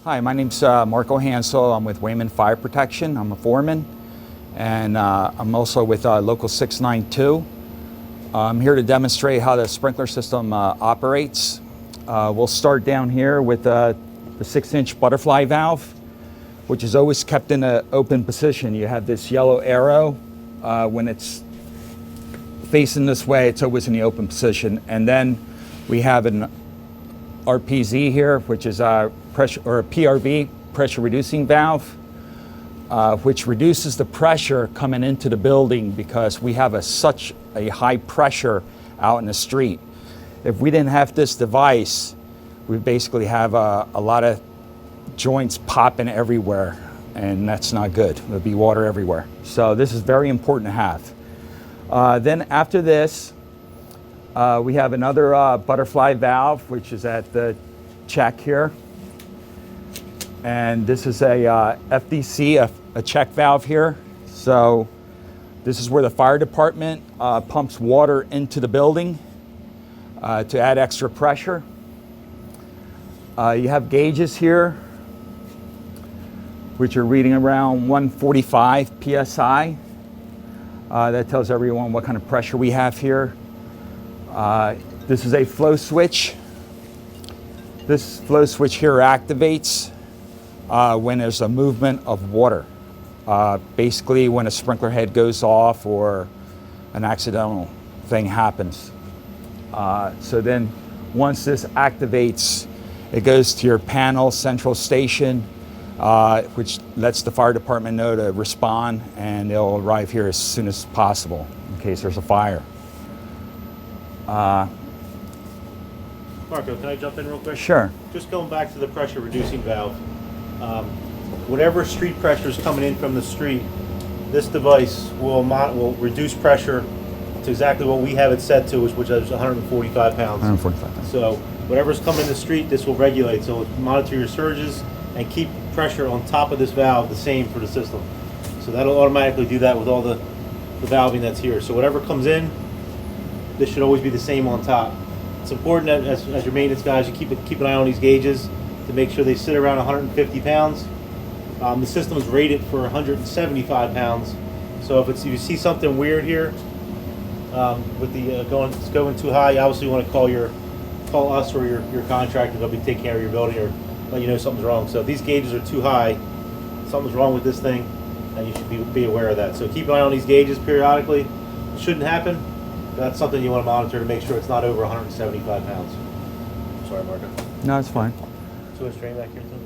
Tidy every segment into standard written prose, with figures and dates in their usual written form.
Hi, my name's Marco Hansel. I'm with Wayman Fire Protection. I'm a foreman, and I'm also with Local 692. I'm here to demonstrate how the sprinkler system operates. We'll start down here with the 6-inch butterfly valve, which is always kept in an open position. You have this yellow arrow. When it's facing this way, it's always in the open position. And then we have an RPZ here, which is a pressure, or a PRV, pressure reducing valve, which reduces the pressure coming into the building because we have such a high pressure out in the street. If we didn't have this device, we basically have a lot of joints popping everywhere, and that's not good. There'll be water everywhere. So this is very important to have. Then after this, we have another butterfly valve, which is at the check here. And this is a FDC, a check valve here. So this is where the fire department pumps water into the building to add extra pressure. You have gauges here, which are reading around 145 PSI. That tells everyone what kind of pressure we have here. This is a flow switch. This flow switch here activates when there's a movement of water. Basically when a sprinkler head goes off or an accidental thing happens. So then once this activates, it goes to your panel central station, which lets the fire department know to respond, and they'll arrive here as soon as possible in case there's a fire. Marco, can I jump in real quick? Sure. Just going back to the pressure reducing valve. Whatever street pressure is coming in from the street, this device will reduce pressure to exactly what we have it set to, which is 145 pounds. 145 pounds. So whatever's coming in the street, this will regulate. So it'll monitor your surges and keep pressure on top of this valve the same for the system. So that'll automatically do that with all the valving that's here. So whatever comes in, this should always be the same on top. It's important that as your maintenance guys, you keep an eye on these gauges to make sure they sit around 150 pounds. The system is rated for 175 pounds. So if you see something weird here with the going too high, you obviously want to call us or your contractor. They'll be taking care of your building or let you know something's wrong. So if these gauges are too high, something's wrong with this thing, and you should be aware of that. So keep an eye on these gauges periodically. It shouldn't happen. That's something you want to monitor to make sure it's not over 175 pounds. Sorry, Marco. No, it's fine. 2-inch drain back here too?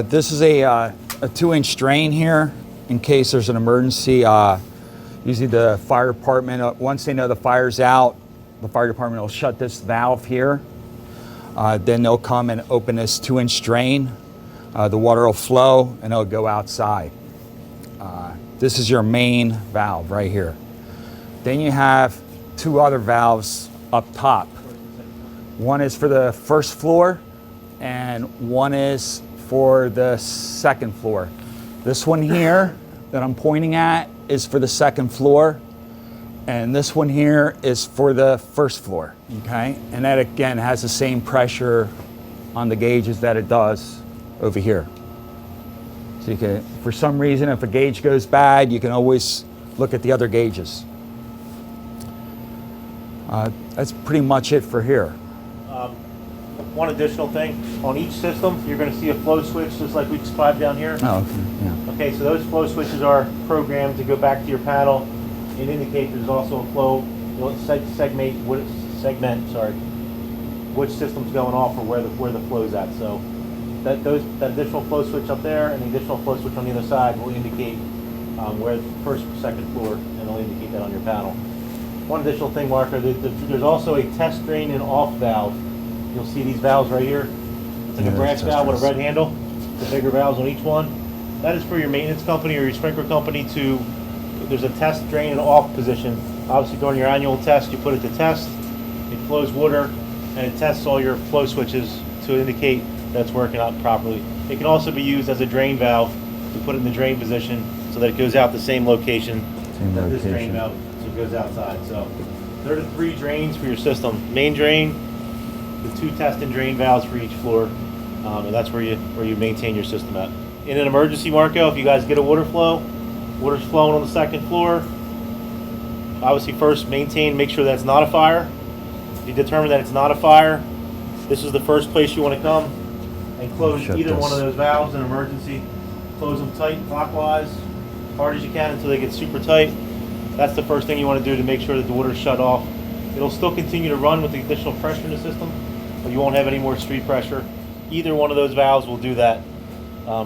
This is a 2-inch drain here in case there's an emergency. Usually the fire department, once they know the fire's out, the fire department will shut this valve here. Then they'll come and open this 2-inch drain. The water will flow and it'll go outside. This is your main valve right here. Then you have 2 other valves up top. One is for the first floor and one is for the second floor. This one here that I'm pointing at is for the second floor, and this one here is for the first floor, okay? And that again has the same pressure on the gauges that it does over here. So you can, for some reason, if a gauge goes bad, you can always look at the other gauges. That's pretty much it for here. One additional thing, on each system, you're going to see a flow switch just like we described down here. Oh, okay, yeah. Okay, so those flow switches are programmed to go back to your panel and indicate there's also a flow, segment, which system's going off or where the flow's at. So that additional flow switch up there and the additional flow switch on the other side will indicate where the first or second floor, and it'll indicate that on your panel. One additional thing, Marco, there's also a test drain and off valve. You'll see these valves right here. It's like a brass valve with a red handle. The bigger valves on each one. That is for your maintenance company or your sprinkler company to, there's a test drain and off position. Obviously during your annual test, you put it to test. It flows water and it tests all your flow switches to indicate that it's working out properly. It can also be used as a drain valve to put it in the drain position so that it goes out the same location. This drain valve, so it goes outside. So there are the 3 drains for your system. Main drain, the 2 test and drain valves for each floor, and that's where you maintain your system at. In an emergency, Marco, if you guys get a water's flowing on the second floor. Obviously, first make sure that it's not a fire. If you determine that it's not a fire, this is the first place you want to come and close Shut either this. one of those valves in emergency. Close them tight, clockwise, hard as you can until they get super tight. That's the first thing you want to do to make sure that the water's shut off. It'll still continue to run with the additional pressure in the system, but you won't have any more street pressure. Either one of those valves will do that.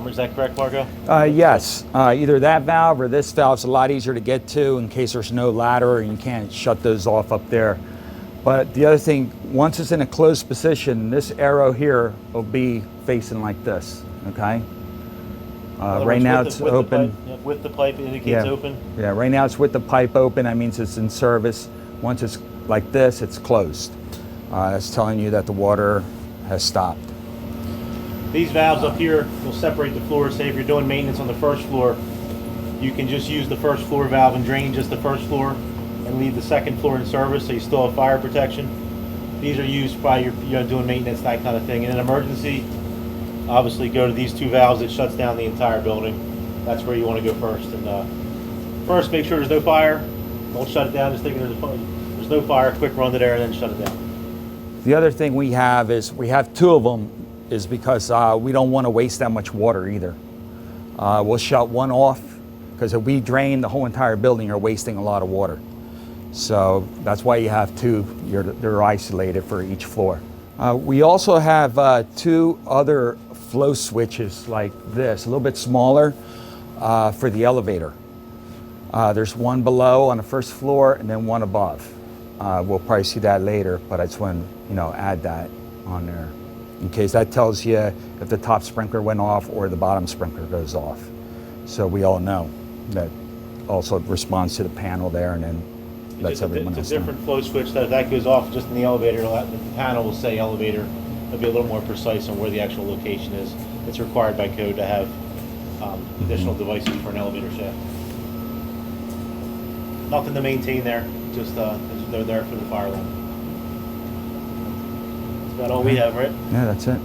Is that correct, Marco? Yes, either that valve or this valve's a lot easier to get to in case there's no ladder and you can't shut those off up there. But the other thing, once it's in a closed position, this arrow here will be facing like this, okay? Right now it's open. With the pipe, it indicates open. Yeah, right now it's with the pipe open. That means it's in service. Once it's like this, it's closed. That's telling you that the water has stopped. These valves up here will separate the floors. Say if you're doing maintenance on the first floor, you can just use the first floor valve and drain just the first floor and leave the second floor in service so you still have fire protection. These are used by you're doing maintenance, that kind of thing. In an emergency, obviously go to these two valves. It shuts down the entire building. That's where you want to go first. And first, make sure there's no fire. Don't shut it down just thinking there's no fire. Quick run to there and then shut it down. The other thing we have is we have two of them is because we don't want to waste that much water either. We'll shut one off because if we drain the whole entire building, you're wasting a lot of water. So that's why you have two. They're isolated for each floor. We also have two other flow switches like this, a little bit smaller for the elevator. There's one below on the first floor and then one above. We'll probably see that later, but I just want to add that on there in case that tells you if the top sprinkler went off or the bottom sprinkler goes off. So we all know that also responds to the panel there and then lets everyone else It's a know. different flow switch that if that goes off just in the elevator, the panel will say elevator. It'll be a little more precise on where the actual location is. It's required by code to have additional devices for an elevator shaft. Nothing to maintain there, just they're there for the fire alarm. That's about all we have, right? Yeah, that's it.